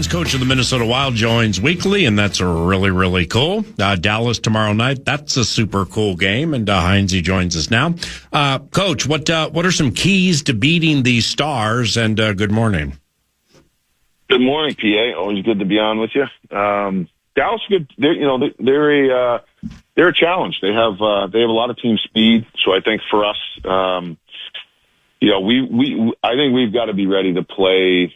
Hynes, coach of the Minnesota Wild, joins weekly, and that's really, really cool. Dallas tomorrow night, that's a super cool game, and Hynes, he joins us now. Coach, what are some keys to beating these Stars, and good morning. Good morning, PA. Always good to be on with you. Dallas, good. They're a challenge. They have a lot of team speed, so I think for us, I think we've got to be ready to play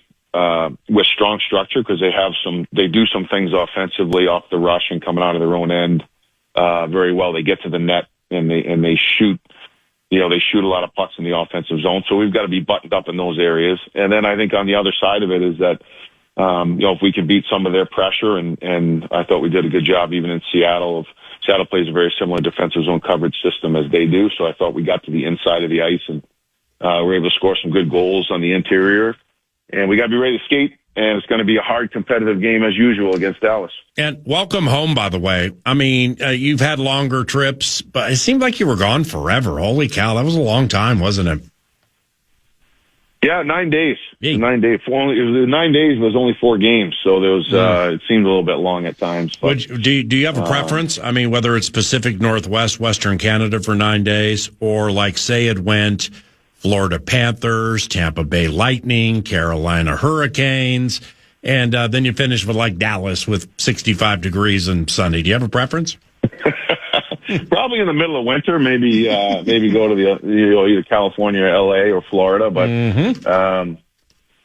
with strong structure because they do some things offensively off the rush and coming out of their own end very well. They get to the net and they shoot. They shoot a lot of pucks in the offensive zone, so we've got to be buttoned up in those areas. And then I think on the other side of it is that if we can beat some of their pressure, and I thought we did a good job even in Seattle. Seattle plays a very similar defensive zone coverage system as they do, so I thought we got to the inside of the ice and we're able to score some good goals on the interior. And we got to be ready to skate, and it's going to be a hard competitive game as usual against Dallas. And welcome home, by the way. I mean, you've had longer trips, but it seemed like you were gone forever. Holy cow, that was a long time, wasn't it? Yeah, 9 days. Yeah. 9 days. 9 days was only 4 games, so there was. It seemed a little bit long at times. But, do you have a preference? I mean, whether it's Pacific Northwest, Western Canada for 9 days, or like say it went Florida Panthers, Tampa Bay Lightning, Carolina Hurricanes, and then you finish with like Dallas with 65 degrees and sunny. Do you have a preference? Probably in the middle of winter, maybe go to either California, or LA, or Florida. But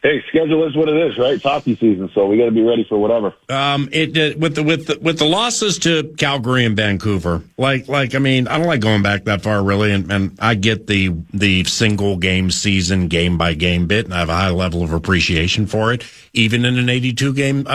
hey, schedule is what it is, right? It's hockey season, so we got to be ready for whatever. With the losses to Calgary and Vancouver, I mean, I don't like going back that far really, and I get the single game season, game by game bit, and I have a high level of appreciation for it, even in an 82 game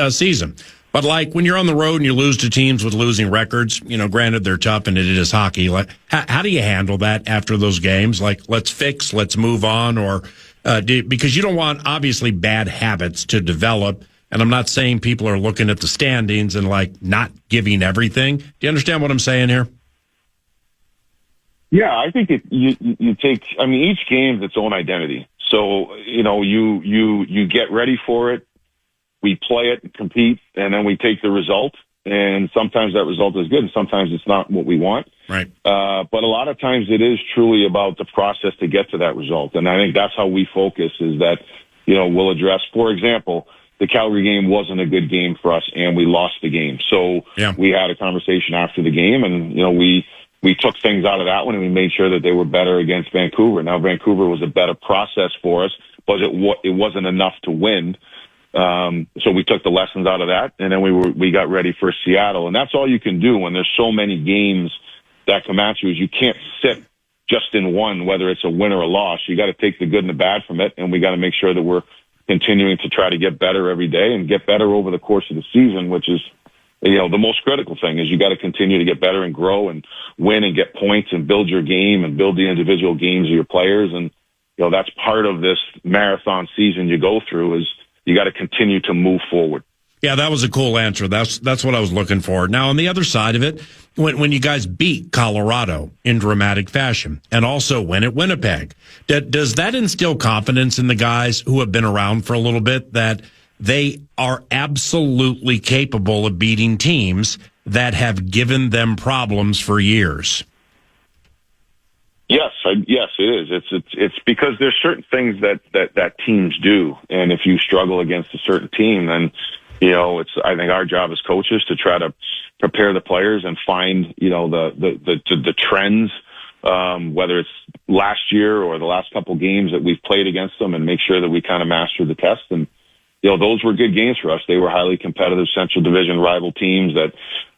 season. But like when you're on the road and you lose to teams with losing records, granted they're tough and it is hockey. Like, how do you handle that after those games? Like, let's move on, or because you don't want obviously bad habits to develop. And I'm not saying people are looking at the standings and like not giving everything. Do you understand what I'm saying here? Yeah, I think you take. I mean, each game has its own identity. So you get ready for it. We play it and compete, and then we take the result. And sometimes that result is good, and sometimes it's not what we want. Right. But a lot of times it is truly about the process to get to that result. And I think that's how we focus is that, we'll address, for example, the Calgary game wasn't a good game for us, and we lost the game. So we had a conversation after the game, and, we took things out of that one, and we made sure that they were better against Vancouver. Now, Vancouver was a better process for us, but it wasn't enough to win. So we took the lessons out of that, and then we got ready for Seattle. And that's all you can do when there's so many games that come at you is you can't sit just in one, whether it's a win or a loss. You got to take the good and the bad from it, and we got to make sure that we're continuing to try to get better every day and get better over the course of the season, which is, the most critical thing is you got to continue to get better and grow and win and get points and build your game and build the individual games of your players. And, that's part of this marathon season you go through is, you got to continue to move forward. Yeah, that was a cool answer. That's what I was looking for. Now, on the other side of it, when you guys beat Colorado in dramatic fashion and also win at Winnipeg, does that instill confidence in the guys who have been around for a little bit that they are absolutely capable of beating teams that have given them problems for years? Yes, it is. It's because there's certain things that teams do, and if you struggle against a certain team, then I think our job as coaches to try to prepare the players and find the trends, whether it's last year or the last couple games that we've played against them, and make sure that we kind of master the test. And those were good games for us. They were highly competitive Central Division rival teams that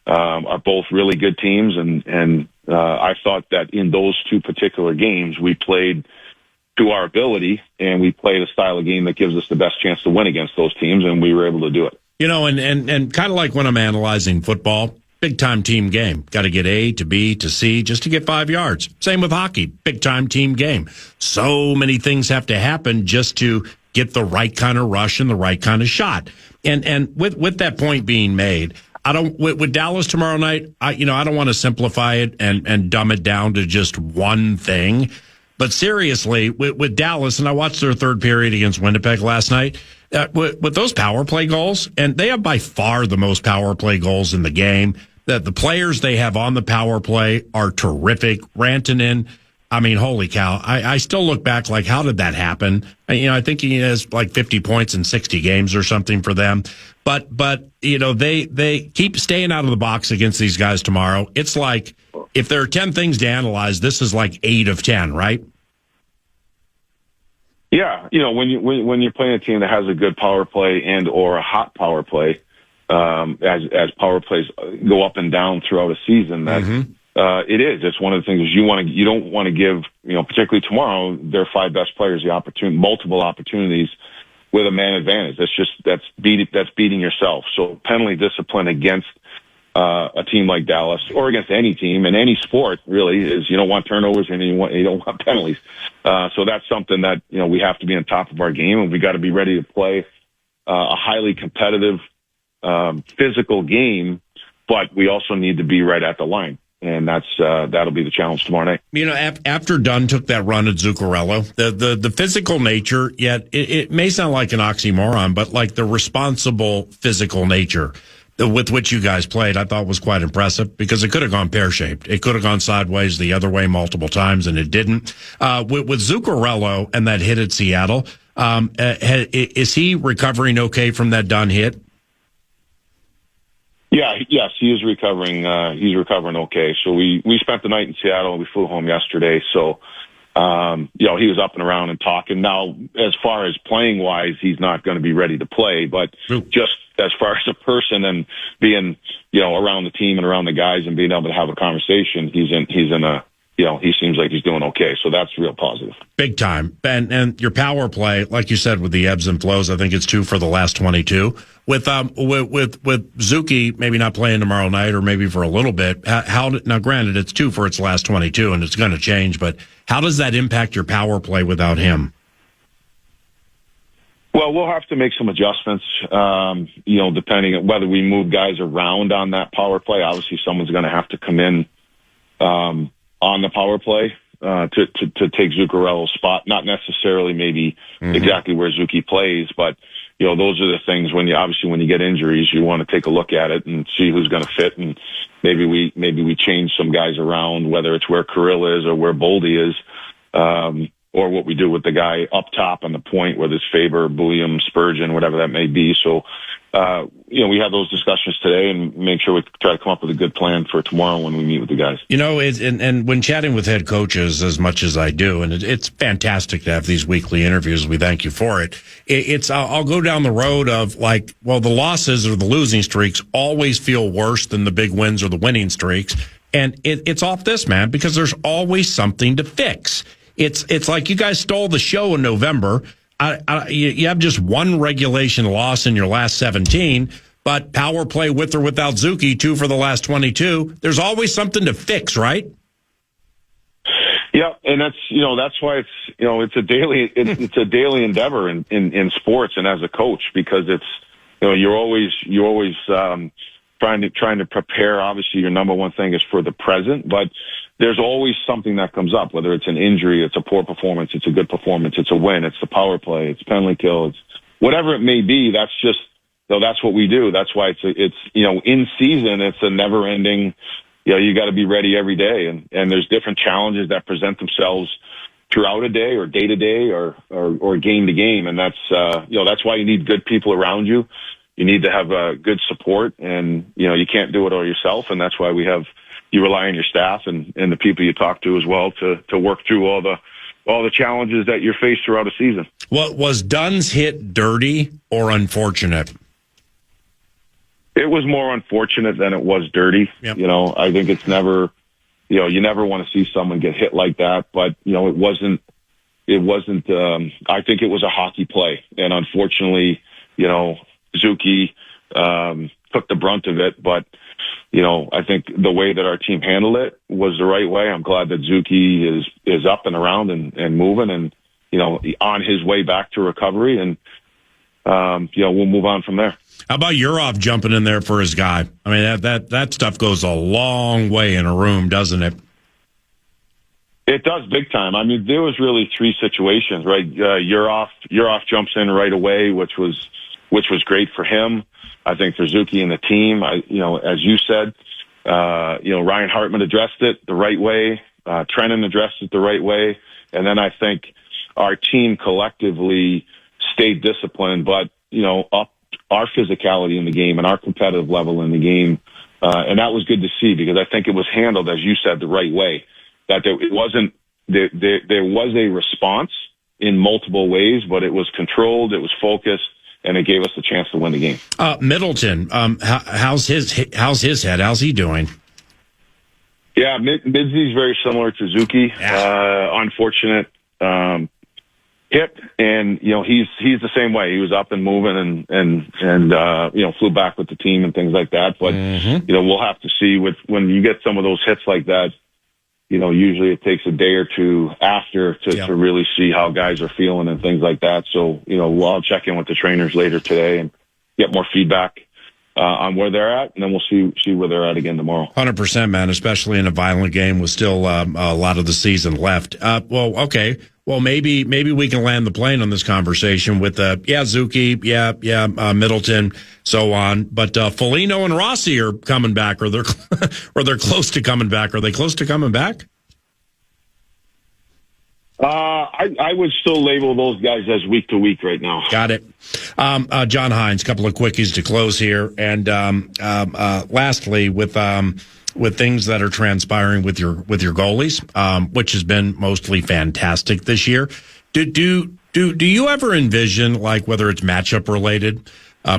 are both really good teams, and I thought that in those two particular games, we played to our ability, and we played a style of game that gives us the best chance to win against those teams, and we were able to do it. And kind of like when I'm analyzing football, big-time team game. Got to get A to B to C just to get 5 yards. Same with hockey, big-time team game. So many things have to happen just to get the right kind of rush and the right kind of shot. And with that point being made, with Dallas tomorrow night, I don't want to simplify it and dumb it down to just one thing. But seriously, with Dallas, and I watched their third period against Winnipeg last night, with those power play goals, and they have by far the most power play goals in the game. The players they have on the power play are terrific. Rantanen, I mean, holy cow. I still look back like, how did that happen? I think he has like 50 points in 60 games or something for them. But they keep staying out of the box against these guys tomorrow. It's like, if there are 10 things to analyze, this is like 8 of 10, right? Yeah. When you're playing a team that has a good power play and or a hot power play, as power plays go up and down throughout a season, that it is. It's one of the things you don't want to give, particularly tomorrow, their 5 best players multiple opportunities with a man advantage. That's beating yourself. So penalty discipline against a team like Dallas, or against any team in any sport, really, is you don't want turnovers and you don't want penalties. So that's something that we have to be on top of our game, and we got to be ready to play a highly competitive, physical game. But we also need to be right at the line, and that'll be the challenge tomorrow night. After Dunn took that run at Zuccarello, the physical nature, yet it may sound like an oxymoron, but like the responsible physical nature with which you guys played, I thought was quite impressive, because it could have gone pear-shaped. It could have gone sideways the other way multiple times, and it didn't. With Zuccarello and that hit at Seattle, is he recovering okay from that Dunn hit? Yes, he is recovering. He's recovering okay. So we spent the night in Seattle, and we flew home yesterday. So, he was up and around and talking. Now, as far as playing wise, he's not going to be ready to play, but just as far as a person and being, around the team and around the guys and being able to have a conversation, he seems like he's doing okay. So that's real positive. Big time. And your power play, like you said, with the ebbs and flows, I think it's 2 for the last 22. With Zuki maybe not playing tomorrow night, or maybe for a little bit, now granted it's 2 for its last 22 and it's going to change, but how does that impact your power play without him? Well, we'll have to make some adjustments, depending on whether we move guys around on that power play. Obviously, someone's going to have to come in on the power play to take Zuccarello's spot. Not necessarily maybe exactly where Zuki plays, but those are the things when you get injuries, you want to take a look at it and see who's going to fit, and maybe we change some guys around, whether it's where Kirill is or where Boldy is. Or what we do with the guy up top on the point, whether it's Faber, Bulliam, Spurgeon, whatever that may be. So, we have those discussions today and make sure we try to come up with a good plan for tomorrow when we meet with the guys. And when chatting with head coaches as much as I do, and it's fantastic to have these weekly interviews. We thank you for it. I'll go down the road of the losses or the losing streaks always feel worse than the big wins or the winning streaks. And it's off this, man, because there's always something to fix. It's like you guys stole the show in November. You have just one regulation loss in your last 17, but power play with or without Zuki, 2 for the last 22. There's always something to fix, right? Yeah, and that's why it's a daily endeavor in sports and as a coach, because it's you're always trying to prepare. Obviously, your number one thing is for the present, but there's always something that comes up, whether it's an injury, it's a poor performance, it's a good performance, it's a win, it's the power play, it's penalty kill, it's whatever it may be. That's just, that's what we do. That's why it's in season, it's a never ending, you got to be ready every day. And there's different challenges that present themselves throughout a day or day to day or game to game. And that's why you need good people around you. You need to have good support, and, you can't do it all yourself. And that's why you rely on your staff and the people you talk to as well to work through all the challenges that you're faced throughout a season. What was Dunn's hit, dirty or unfortunate? It was more unfortunate than it was dirty. Yep. I think it's never, you never want to see someone get hit like that, but it wasn't, I think it was a hockey play. And unfortunately, Zuki, took the brunt of it, but I think the way that our team handled it was the right way. I'm glad that Zuki is up and around and moving and, on his way back to recovery, and, we'll move on from there. How about Yurov jumping in there for his guy? I mean, that stuff goes a long way in a room, doesn't it? It does big time. I mean, there was really three situations, right? You're off jumps in right away, which was great for him. I think for Zuki and the team, as you said, Ryan Hartman addressed it the right way. Trennan addressed it the right way. And then I think our team collectively stayed disciplined, but, upped our physicality in the game and our competitive level in the game. And that was good to see because I think it was handled, as you said, the right way. That there was a response in multiple ways, but it was controlled, it was focused, and it gave us a chance to win the game. Middleton, how's his head? How's he doing? Yeah, Midsy's very similar to Zuki. Yeah. Unfortunate hip, and he's the same way. He was up and moving, and flew back with the team and things like that. But we'll have to see when you get some of those hits like that. Usually it takes a day or two after to really see how guys are feeling and things like that. So, I'll check in with the trainers later today and get more feedback on where they're at, and then we'll see where they're at again tomorrow. 100%, man, especially in a violent game with still a lot of the season left. Okay. Well, maybe we can land the plane on this conversation with Zuki, Middleton, so on. But Foligno and Rossi are coming back, or they're close to coming back. Are they close to coming back? I would still label those guys as week to week right now. Got it. John Hynes, couple of quickies to close here, and lastly with things that are transpiring with your goalies, which has been mostly fantastic this year. Do you ever envision, like, whether it's matchup related,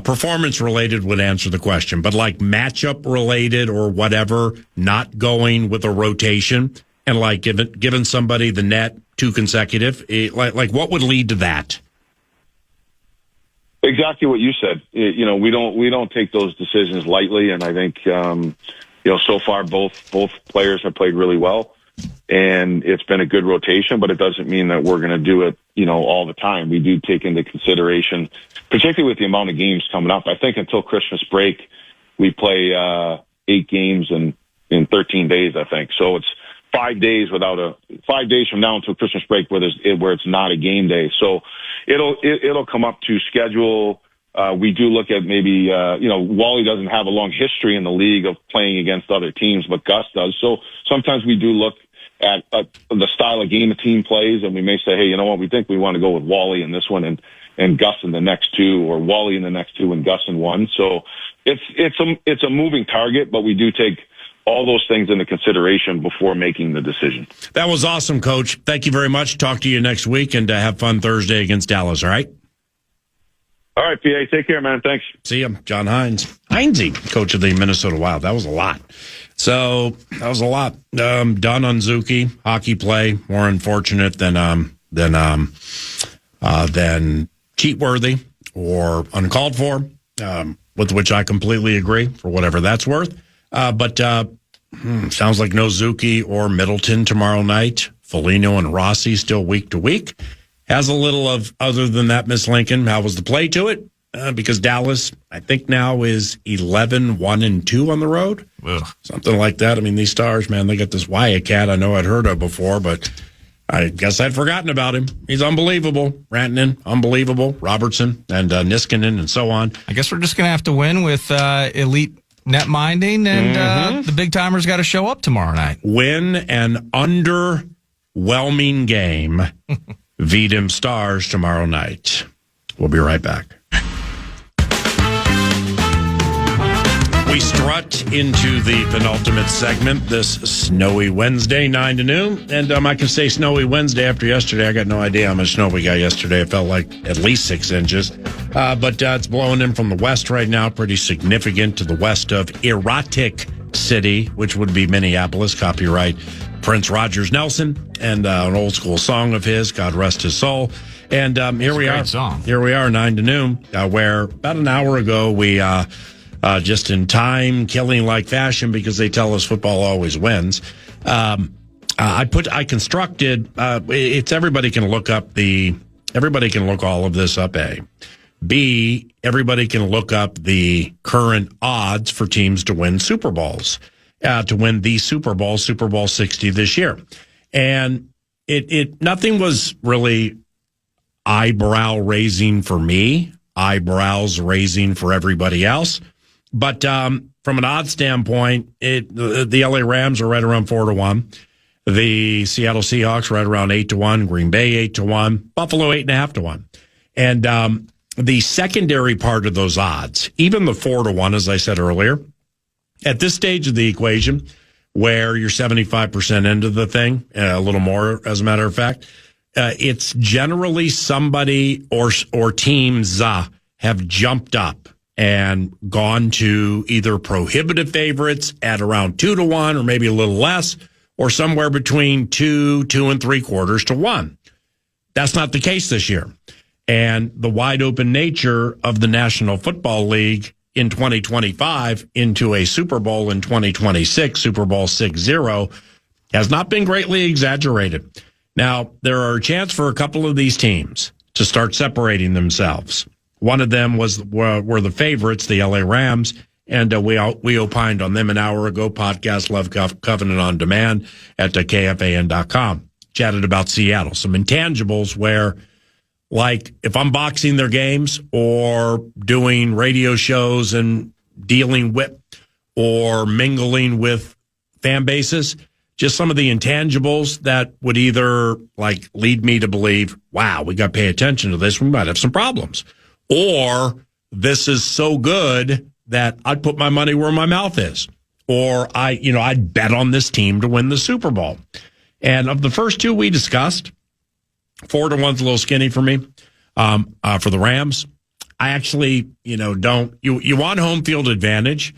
performance related would answer the question, but like matchup related or whatever, not going with a rotation and like giving somebody the net 2 consecutive, like what would lead to that? Exactly what you said. We don't take those decisions lightly, and I think so far both players have played really well, and it's been a good rotation. But it doesn't mean that we're going to do it, all the time. We do take into consideration, particularly with the amount of games coming up. I think until Christmas break, we play 8 games in 13 days. I think so. It's 5 days from now until Christmas break where it's not a game day. So it'll come up to schedule. We do look at maybe, Wally doesn't have a long history in the league of playing against other teams, but Gus does. So sometimes we do look at the style of game a team plays, and we may say, hey, you know what, we think we want to go with Wally in this one and Gus in the next 2, or Wally in the next 2 and Gus in 1. So it's a moving target, but we do take all those things into consideration before making the decision. That was awesome, Coach. Thank you very much. Talk to you next week, and have fun Thursday against Dallas, all right? All right, PA. Take care, man. Thanks. See ya. John Hynes. Hynesy, coach of the Minnesota Wild. That was a lot. So that was a lot. Done on Zuki. Hockey play, more unfortunate than cheat worthy or uncalled for, with which I completely agree for whatever that's worth. But sounds like no Zuki or Middleton tomorrow night. Foligno and Rossi still week to week. Has a little of, other than that, Miss Lincoln, how was the play to it? Because Dallas, I think now is 11-1-2 on the road. Ugh. Something like that. I mean, these Stars, man, they got this Wildcat I know I'd heard of before, but I guess I'd forgotten about him. He's unbelievable. Rantanen, unbelievable. Robertson and Niskanen and so on. I guess we're just going to have to win with elite net minding, and the big timers got to show up tomorrow night. Win an underwhelming game. Vedem Stars tomorrow night. We'll be right back. We strut into the penultimate segment this snowy Wednesday, 9 to noon. And I can say snowy Wednesday after yesterday. I got no idea how much snow we got yesterday. It felt like at least 6 inches. But it's blowing in from the west right now, pretty significant to the west of Erotic City, which would be Minneapolis. Copyright Prince Rogers Nelson, and an old school song of his, God rest his soul. And here we are. Song. Here we are, 9 to noon, where about an hour ago we just in time killing like fashion, because they tell us football always wins. I constructed it's everybody can look all of this up. A, B, everybody can look up the current odds for teams to win Super Bowls, to win the Super Bowl 60 this year. And nothing was really eyebrow raising for me, eyebrows raising for everybody else. But from an odds standpoint, the LA Rams are right around 4-1. The Seattle Seahawks right around 8-1. Green Bay 8-1. Buffalo 8.5-1. And the secondary part of those odds, even the 4-1, as I said earlier, at this stage of the equation, where you're 75% into the thing, a little more, as a matter of fact, it's generally somebody or teams have jumped up and gone to either prohibitive favorites at around 2-1 or maybe a little less, or somewhere between 2 3/4 to 1. That's not the case this year. And the wide open nature of the National Football League in 2025 into a Super Bowl in 2026, Super Bowl 60, has not been greatly exaggerated. Now, there are a chance for a couple of these teams to start separating themselves. One of them were the favorites, the LA Rams, and we opined on them an hour ago. Podcast Love Covenant on Demand at KFAN.com. Chatted about Seattle. Some intangibles where, like, if I'm boxing their games or doing radio shows and dealing with or mingling with fan bases, just some of the intangibles that would either like lead me to believe, wow, we got to pay attention to this. We might have some problems. Or this is so good that I'd put my money where my mouth is. Or I'd bet on this team to win the Super Bowl. And of the first two we discussed, 4-1's a little skinny for me. For the Rams, I actually, don't. You want home field advantage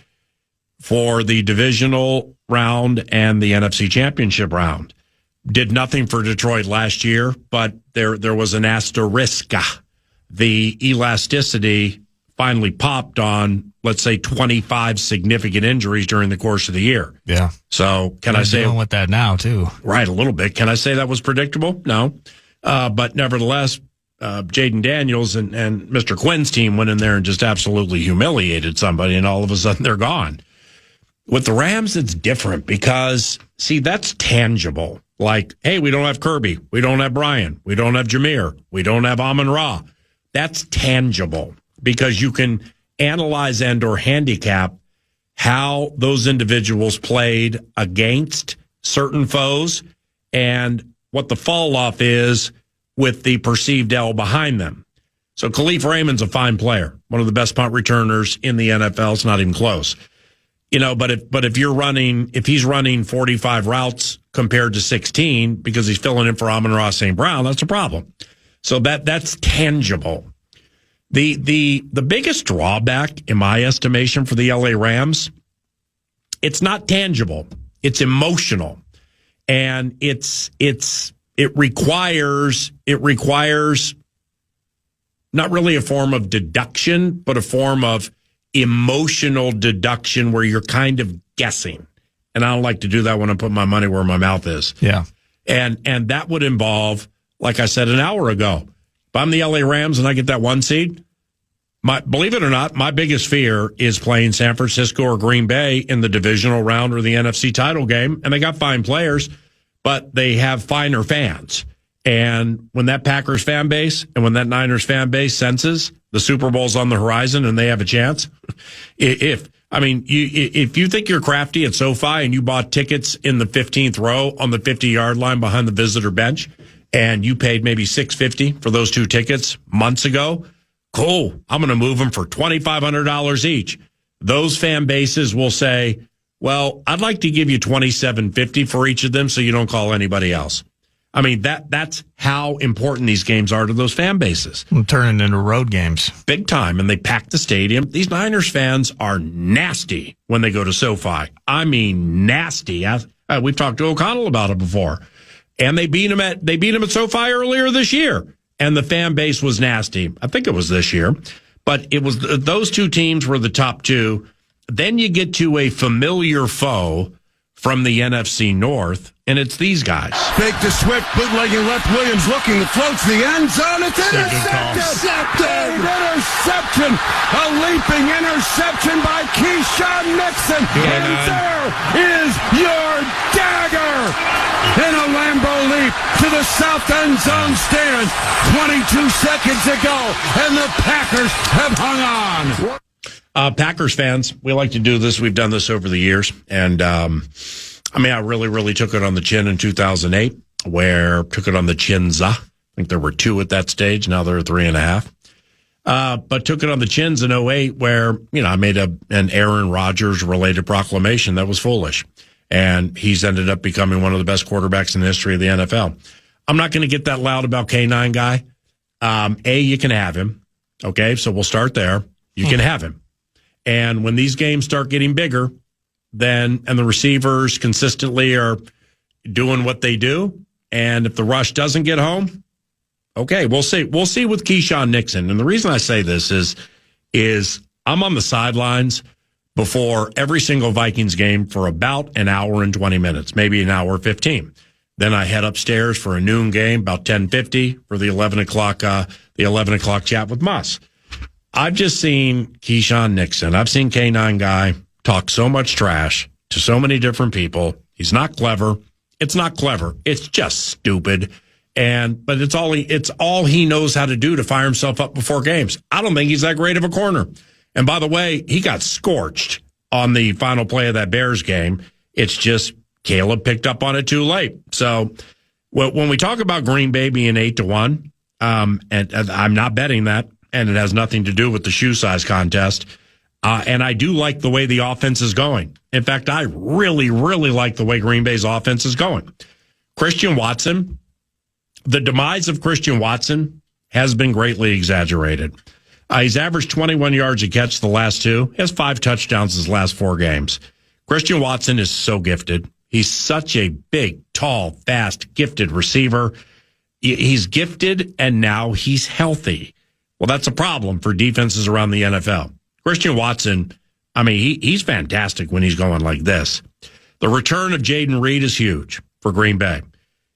for the divisional round and the NFC Championship round. Did nothing for Detroit last year, but there was an asterisk. The elasticity finally popped on, let's say, 25 significant injuries during the course of the year. Yeah. So can I say dealing with that now too? Right, a little bit. Can I say that was predictable? No. But nevertheless, Jaden Daniels and Mr. Quinn's team went in there and just absolutely humiliated somebody, and all of a sudden they're gone. With the Rams, it's different because, see, that's tangible. Like, hey, we don't have Kirby. We don't have Brian. We don't have Jameer. We don't have Amon-Ra. That's tangible because you can analyze and or handicap how those individuals played against certain foes and what the fall off is with the perceived L behind them. So Khalif Raymond's a fine player, one of the best punt returners in the NFL. It's not even close. But if he's running 45 routes compared to 16 because he's filling in for Amon-Ra St. Brown, that's a problem. So that's tangible. The biggest drawback, in my estimation, for the LA Rams, it's not tangible. It's emotional. And it requires not really a form of deduction, but a form of emotional deduction where you're kind of guessing. And I don't like to do that when I put my money where my mouth is. Yeah. And that would involve, like I said an hour ago, if I'm the LA Rams and I get that 1 seed, believe it or not, my biggest fear is playing San Francisco or Green Bay in the divisional round or the NFC title game. And they got fine players, but they have finer fans. And when that Packers fan base and when that Niners fan base senses the Super Bowl's on the horizon and they have a chance, if you think you're crafty at SoFi and you bought tickets in the 15th row on the 50-yard line behind the visitor bench and you paid maybe $650 for those two tickets months ago, cool. I'm going to move them for $2,500 each. Those fan bases will say, well, I'd like to give you $2,750 for each of them so you don't call anybody else. I mean, that's how important these games are to those fan bases. Turning into road games. Big time. And they pack the stadium. These Niners fans are nasty when they go to SoFi. I mean, nasty. We've talked to O'Connell about it before. And they beat him at SoFi earlier this year. And the fan base was nasty. I think it was this year. But it was those two teams were the top two. Then you get to a familiar foe from the NFC North, and it's these guys. Fake to Swift, bootlegging left. Williams looking, floats the end zone. It's intercepted! Interception! A leaping interception by Keyshawn Nixon. And there is your dagger! In a Lambeau leap to the south end zone stands 22 seconds ago, and the Packers have hung on. Packers fans, we like to do this. We've done this over the years. And, I really took it on the chin in 2008, where took it on the chins. I think there were 2 at that stage. Now there are 3.5. But took it on the chins in 08, where, I made an Aaron Rodgers related proclamation that was foolish. And he's ended up becoming one of the best quarterbacks in the history of the NFL. I'm not going to get that loud about K9 guy. You can have him. Okay. So we'll start there. You can have him. And when these games start getting bigger, and the receivers consistently are doing what they do, and if the rush doesn't get home, okay, we'll see. We'll see with Keyshawn Nixon. And the reason I say this is I'm on the sidelines before every single Vikings game for about an hour and 20 minutes, maybe an hour 15. Then I head upstairs for a noon game, about 10:50 for the 11 o'clock chat with Muss. I've just seen Keyshawn Nixon. I've seen K9 guy talk so much trash to so many different people. He's not clever. It's not clever. It's just stupid. But it's all he knows how to do to fire himself up before games. I don't think he's that great of a corner. And by the way, he got scorched on the final play of that Bears game. It's just Caleb picked up on it too late. So when we talk about Green Bay being 8-1, and I'm not betting that, and it has nothing to do with the shoe size contest. And I do like the way the offense is going. In fact, I really, really like the way Green Bay's offense is going. Christian Watson, the demise of Christian Watson has been greatly exaggerated. He's averaged 21 yards a catch the last 2. He has 5 touchdowns his last 4 games. Christian Watson is so gifted. He's such a big, tall, fast, gifted receiver. He's gifted, and now he's healthy. Well, that's a problem for defenses around the NFL. Christian Watson, he's fantastic when he's going like this. The return of Jaden Reed is huge for Green Bay.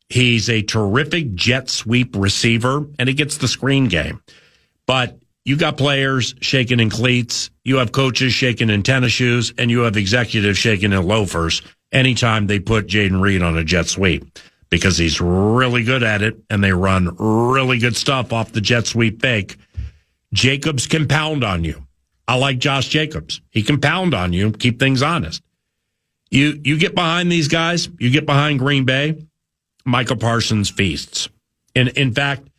He's a terrific jet sweep receiver, and he gets the screen game. But you got players shaking in cleats, you have coaches shaking in tennis shoes, and you have executives shaking in loafers anytime they put Jaden Reed on a jet sweep, because he's really good at it, and they run really good stuff off the jet sweep fake. Jacobs can pound on you. I like Josh Jacobs. He can pound on you, keep things honest. You get behind these guys, you get behind Green Bay, Michael Parsons feasts. In fact,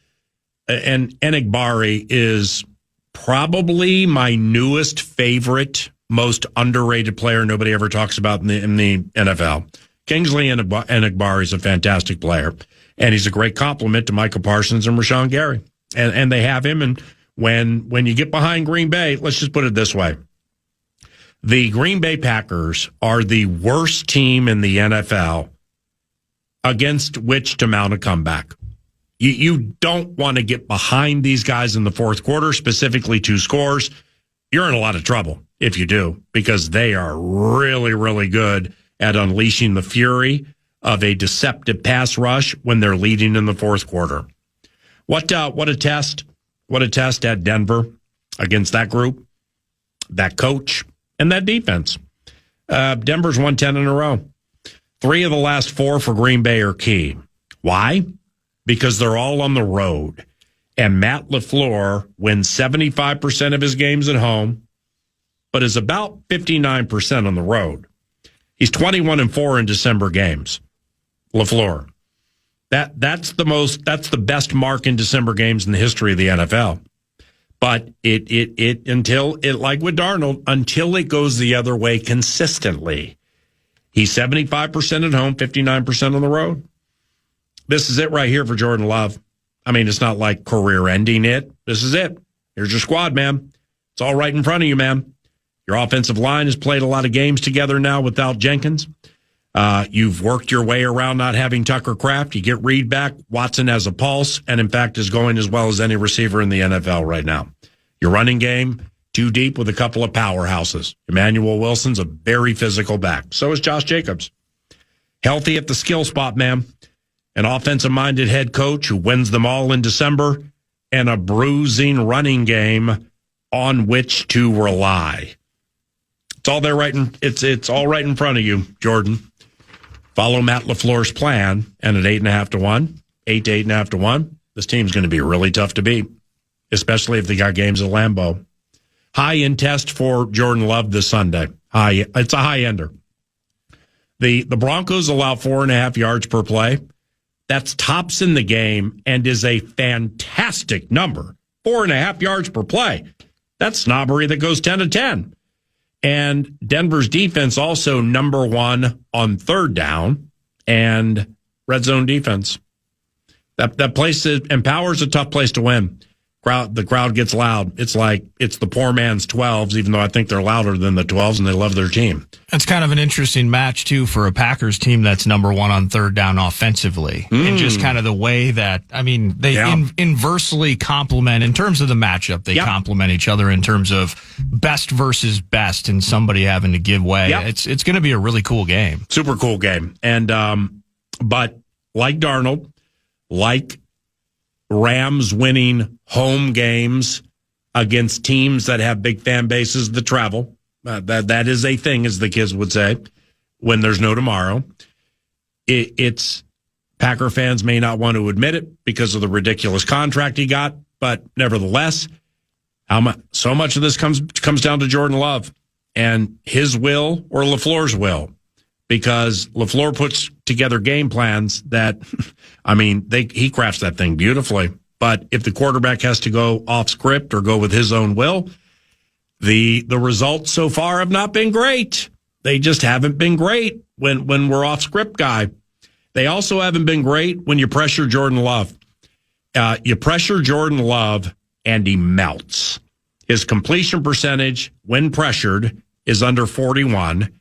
Enagbari is probably my newest favorite, most underrated player nobody ever talks about in the NFL. Kingsley Enagbari is a fantastic player, and he's a great compliment to Michael Parsons and Rashawn Gary. And they have him, and when you get behind Green Bay, let's just put it this way. The Green Bay Packers are the worst team in the NFL against which to mount a comeback. You don't want to get behind these guys in the fourth quarter, specifically 2 scores. You're in a lot of trouble if you do, because they are really, really good at unleashing the fury of a deceptive pass rush when they're leading in the fourth quarter. What a test. What a test at Denver against that group, that coach, and that defense. Denver's won 10 in a row. 3 of the last 4 for Green Bay are key. Why? Because they're all on the road. And Matt LaFleur wins 75% of his games at home, but is about 59% on the road. He's 21-4 in December games. LaFleur. That's the best mark in December games in the history of the NFL. But until like with Darnold, until it goes the other way consistently. He's 75% at home, 59% on the road. This is it right here for Jordan Love. It's not like career ending it. This is it. Here's your squad, man. It's all right in front of you, man. Your offensive line has played a lot of games together now without Jenkins. You've worked your way around not having Tucker Kraft. You get Reed back. Watson has a pulse, and in fact is going as well as any receiver in the NFL right now. Your running game, 2 deep with a couple of powerhouses. Emmanuel Wilson's a very physical back. So is Josh Jacobs. healthy at the skill spot, man. An offensive-minded head coach who wins them all in December, and a bruising running game on which to rely. It's all there it's all right in front of you, Jordan. Follow Matt LaFleur's plan, and at 8.5 to 1, 8 to 8.5 to 1, this team's going to be really tough to beat, especially if they got games at Lambeau. High-end test for Jordan Love this Sunday. It's a high-ender. The Broncos allow 4.5 yards per play. That's tops in the game and is a fantastic number. 4.5 yards per play. That's snobbery that goes 10 to 10. And Denver's defense also number 1 on third down and red zone defense. That place and Power's a tough place to win. The crowd gets loud. It's like it's the poor man's 12s, even though I think they're louder than the 12s and they love their team. It's kind of an interesting match, too, for a Packers team that's number 1 on third down offensively. And just kind of the way that, I mean, they inversely complement, in terms of the matchup, they complement each other in terms of best versus best and somebody having to give way. It's going to be a really cool game. Super cool game. And, but like Darnold, like Rams winning home games against teams that have big fan bases that travel. That is a thing, as the kids would say, when there's no tomorrow. It's Packer fans may not want to admit it because of the ridiculous contract he got, but nevertheless, so much of this comes down to Jordan Love and his will or LaFleur's will. Because LaFleur puts together game plans that, I mean, he crafts that thing beautifully. But if the quarterback has to go off script or go with his own will, the results so far have not been great. They just haven't been great when we're off script guy. They also haven't been great when you pressure Jordan Love. You pressure Jordan Love and he melts. His completion percentage when pressured is under 41.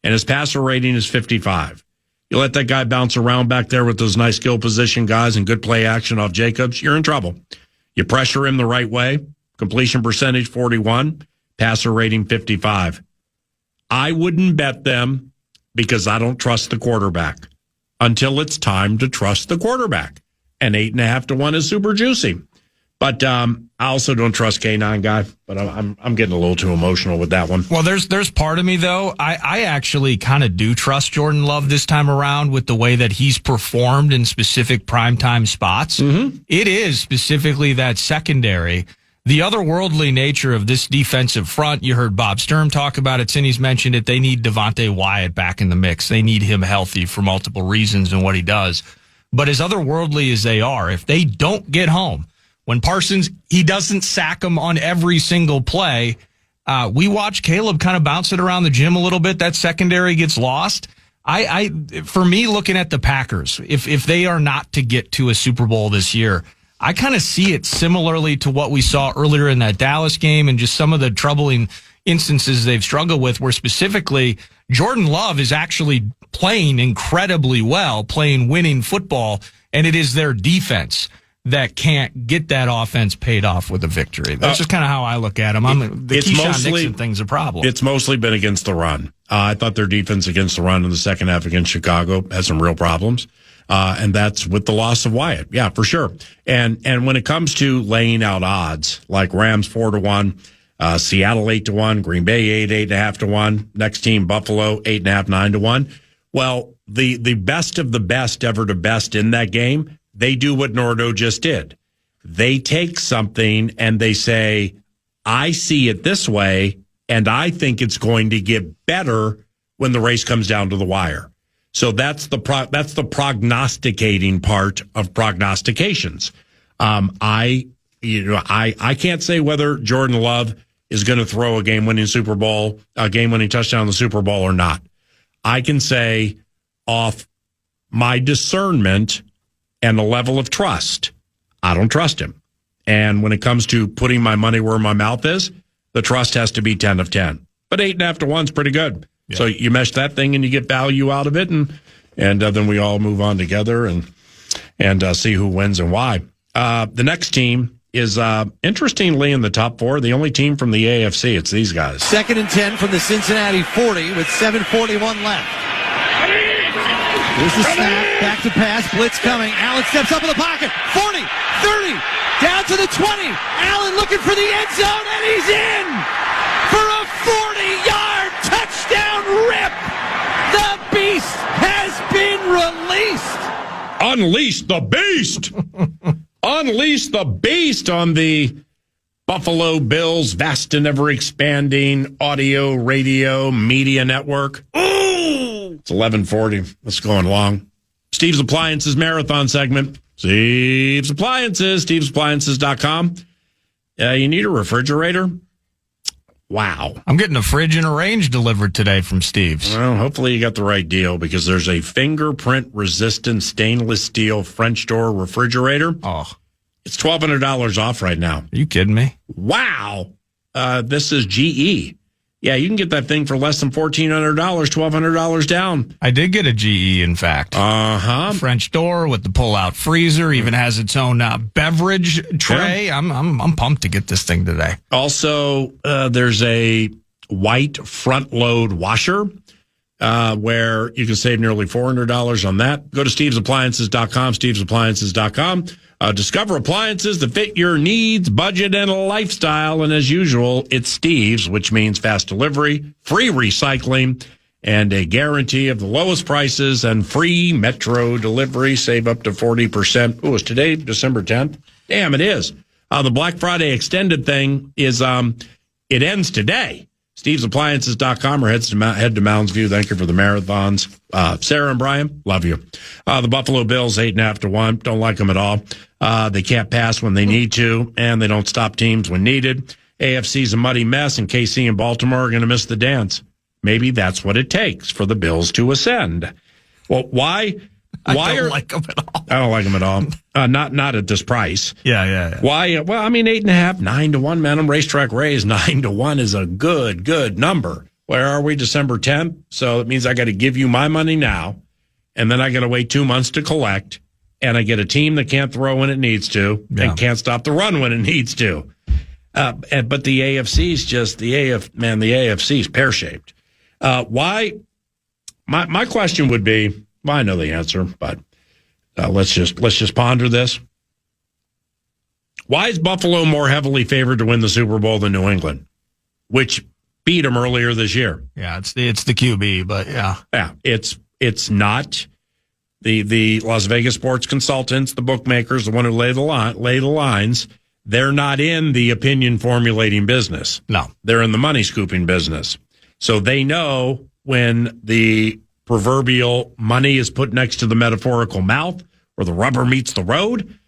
And his passer rating is 55. You let that guy bounce around back there with those nice skill position guys and good play action off Jacobs, you're in trouble. You pressure him the right way, completion percentage 41, passer rating 55. I wouldn't bet them because I don't trust the quarterback until it's time to trust the quarterback. And 8.5 to 1 is super juicy. But I also don't trust K9 guy, but I'm getting a little too emotional with that one. Well, there's part of me, though. I actually kind of do trust Jordan Love this time around with the way that he's performed in specific primetime spots. Mm-hmm. It is specifically that secondary. The otherworldly nature of this defensive front, you heard Bob Sturm talk about it. Cindy's mentioned it. They need Devontae Wyatt back in the mix. They need him healthy for multiple reasons and what he does. But as otherworldly as they are, if they don't get home, when Parsons, he doesn't sack them on every single play. We watch Caleb kind of bounce it around the gym a little bit. That secondary gets lost. For me, looking at the Packers, if they are not to get to a Super Bowl this year, I kind of see it similarly to what we saw earlier in that Dallas game and just some of the troubling instances they've struggled with, where specifically Jordan Love is actually playing incredibly well, playing winning football, and it is their defense that can't get that offense paid off with a victory. That's just kind of how I look at them. The Keyshawn Nixon thing's a problem. It's mostly been against the run. I thought their defense against the run in the second half against Chicago had some real problems. And that's with the loss of Wyatt. Yeah, for sure. And when it comes to laying out odds, like Rams 4 to 1, Seattle 8 to 1, Green Bay 8.5 to 1, next team Buffalo 8.5, 9 to 1. Well, the best of the best ever to best in that game, they do what Nordo just did. They take something and they say, I see it this way, and I think it's going to get better when the race comes down to the wire. So that's the prognosticating part of prognostications. I can't say whether Jordan Love is going to throw a game-winning touchdown in the Super Bowl or not. I can say off my discernment and the level of trust, I don't trust him. And when it comes to putting my money where my mouth is, the trust has to be 10 of 10. But 8.5 to 1 is pretty good. Yeah. So you mesh that thing and you get value out of it, and then we all move on together and see who wins and why. The next team is, interestingly, in the top 4, the only team from the AFC. It's these guys. 2nd and 10 from the Cincinnati 40 with 7:41 left. Here's the snap, back to pass, blitz coming. Allen steps up in the pocket. 40, 30, down to the 20. Allen looking for the end zone, and he's in for a 40-yard touchdown rip. The beast has been released. Unleash the beast. Unleash the beast on the Buffalo Bills vast and ever-expanding audio, radio, media network. Ooh! It's 11:40. Let's go long. Steve's Appliances Marathon segment. Steve's Appliances, stevesappliances.com. You need a refrigerator? Wow. I'm getting a fridge and a range delivered today from Steve's. Well, hopefully you got the right deal because there's a fingerprint-resistant stainless steel French door refrigerator. Oh. It's $1,200 off right now. Are you kidding me? Wow. This is GE. Yeah, you can get that thing for less than $1,400, $1,200 down. I did get a GE, in fact. Uh-huh. French door with the pull-out freezer, even has its own beverage tray. Yeah. I'm pumped to get this thing today. Also, there's a white front-load washer where you can save nearly $400 on that. Go to stevesappliances.com, stevesappliances.com. Discover appliances that fit your needs, budget, and lifestyle. And as usual, it's Steve's, which means fast delivery, free recycling, and a guarantee of the lowest prices and free metro delivery. Save up to 40%. Oh, is today December 10th? Damn, it is. The Black Friday extended thing is, it ends today. StevesAppliances.com or head to Mounds View. Thank you for the marathons. Sarah and Brian, love you. The Buffalo Bills, 8.5-1. Don't like them at all. They can't pass when they need to, and they don't stop teams when needed. AFC's a muddy mess, and KC and Baltimore are going to miss the dance. Maybe that's what it takes for the Bills to ascend. Well, why? I don't like them at all. I don't like them at all. Not at this price. Yeah. Why? Well, I mean, 8.5, 9-1, man. Racetrack Rays 9-1 is a good number. Where are we? December 10th. So it means I got to give you my money now, and then I got to wait 2 months to collect, and I get a team that can't throw when it needs to and can't stop the run when it needs to. But the AFC's just the AFC's pear-shaped. Why? My question would be. Well, I know the answer, but let's just ponder this. Why is Buffalo more heavily favored to win the Super Bowl than New England, which beat them earlier this year? Yeah, it's the QB, but yeah, it's not the Las Vegas sports consultants, the bookmakers, the one who lay the lines. They're not in the opinion formulating business. No, they're in the money scooping business. So they know when the proverbial money is put next to the metaphorical mouth where the rubber meets the road,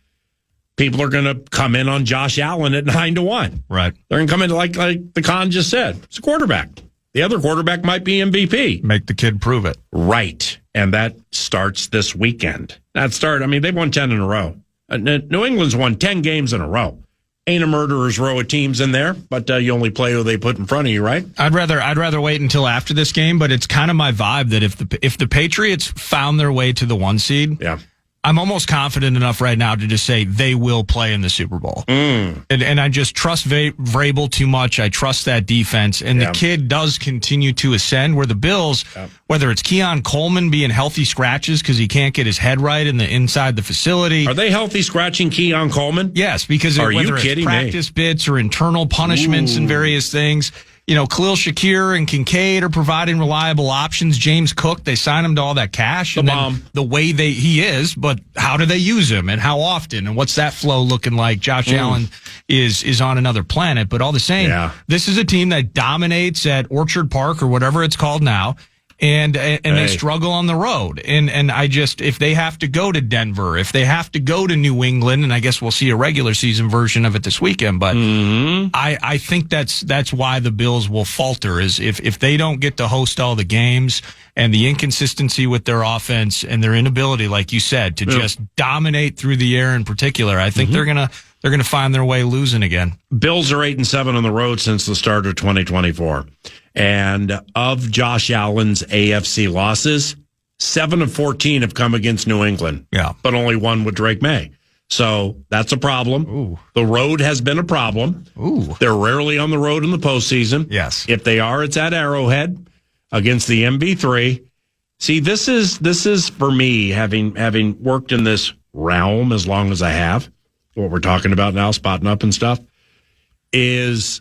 people are going to come in on Josh Allen at 9-1. Right. They're going to come in like the con just said. It's a quarterback. The other quarterback might be MVP. Make the kid prove it. Right. And that starts this weekend. They've won 10 in a row. New England's won 10 games in a row. Ain't a murderer's row of teams in there, but you only play who they put in front of you, right? I'd rather wait until after this game, but it's kind of my vibe that if the Patriots found their way to the 1 seed, I'm almost confident enough right now to just say they will play in the Super Bowl. And I just trust Vrabel too much. I trust that defense. And the kid does continue to ascend, where the Bills, whether it's Keon Coleman being healthy scratches because he can't get his head right inside the facility. Are they healthy scratching Keon Coleman? Yes, because whether it's practice bits or internal punishments and various things. Khalil Shakir and Kincaid are providing reliable options. James Cook, they sign him to all that cash. The way he is, but how do they use him and how often? And what's that flow looking like? Josh Allen is on another planet, but all the same, this is a team that dominates at Orchard Park or whatever it's called now. And they struggle on the road. And I just, if they have to go to Denver, if they have to go to New England, and I guess we'll see a regular season version of it this weekend, but I think that's why the Bills will falter, is if they don't get to host all the games and the inconsistency with their offense and their inability, like you said, to just dominate through the air in particular, I think they're going to find their way losing again. Bills are 8-7 on the road since the start of 2024. And of Josh Allen's AFC losses, 7 of 14 have come against New England. Yeah. But only one with Drake May. So that's a problem. Ooh. The road has been a problem. Ooh. They're rarely on the road in the postseason. Yes. If they are, it's at Arrowhead against the MB3. See, this is for me, having worked in this realm as long as I have, what we're talking about now, spotting up and stuff, is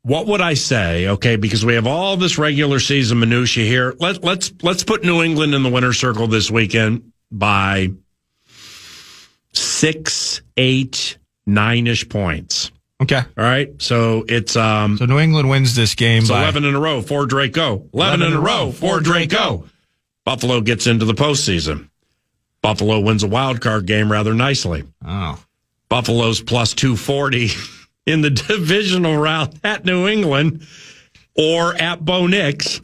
what would I say? Okay, because we have all this regular season minutia here. Let's put New England in the winner's circle this weekend by 6, 8, 9-ish points. Okay. All right. So it's so New England wins this game by 11 in a row for Draco. 11 in a row for Draco. Buffalo gets into the postseason. Buffalo wins a wild card game rather nicely. Oh. Buffalo's plus 240 in the divisional round at New England or at Bo Nix.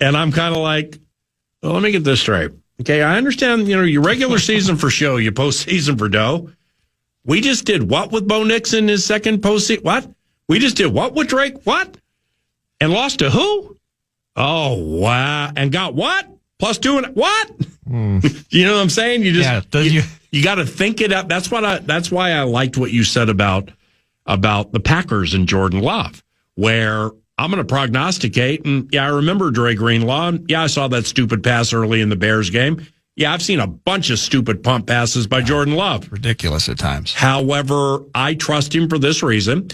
And I'm kind of like, well, let me get this straight. Okay, I understand, your regular season for show, your postseason for dough. We just did what with Bo Nix in his second postseason? What? We just did what with Drake? What? And lost to who? Oh, wow. And got what? Plus 2 and what? You know what I'm saying? You just you got to think it up. That's why I liked what you said about the Packers and Jordan Love, where I'm going to prognosticate. And I remember Dre Greenlaw. I saw that stupid pass early in the Bears game. Yeah, I've seen a bunch of stupid pump passes by Jordan Love. Ridiculous at times. However, I trust him for this reason.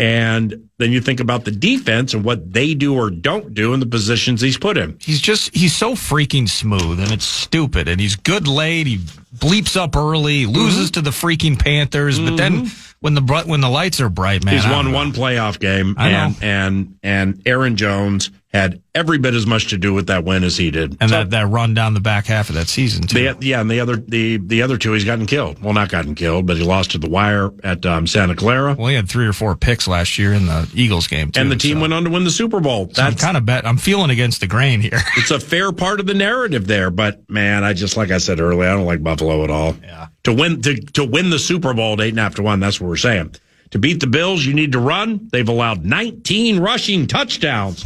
And then you think about the defense and what they do or don't do in the positions he's put in. He's so freaking smooth, and it's stupid. And he's good late. He bleeps up early, loses to the freaking Panthers. But then when the lights are bright, man, he's won one playoff game, and Aaron Jones had every bit as much to do with that win as he did. And that run down the back half of that season, too. And the other two, he's gotten killed. Well, not gotten killed, but he lost to the wire at Santa Clara. Well, he had 3 or 4 picks last year in the Eagles game, too. And the team went on to win the Super Bowl. So I'm feeling against the grain here. It's a fair part of the narrative there, but, man, like I said earlier, I don't like Buffalo at all. Yeah. To win the Super Bowl at 8.5-1, that's what we're saying. To beat the Bills, you need to run. They've allowed 19 rushing touchdowns.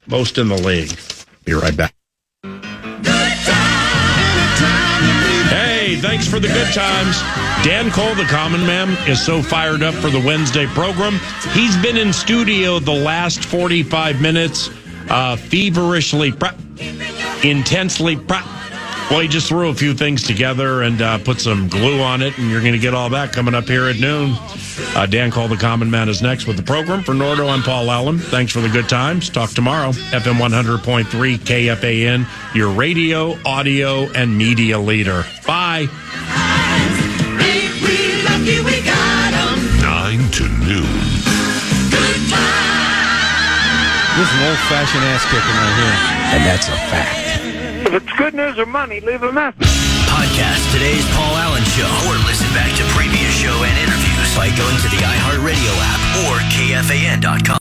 Most in the league. Be right back. Hey, thanks for the good times. Dan Cole, the common man, is so fired up for the Wednesday program. He's been in studio the last 45 minutes, feverishly, intensely. Well, he just threw a few things together and put some glue on it, and you're going to get all that coming up here at noon. Dan Cole, the common man, is next with the program. For Nordo, I'm Paul Allen. Thanks for the good times. Talk tomorrow. FM 100.3 KFAN, your radio, audio, and media leader. Bye. We lucky we got 'em. 9 to noon. Good time. This is an old-fashioned ass-kicking right here. And that's a fact. If it's good news or money, leave a message. Podcast today's Paul Allen Show, or listen back to previous show and interviews by going to the iHeartRadio app or KFAN.com.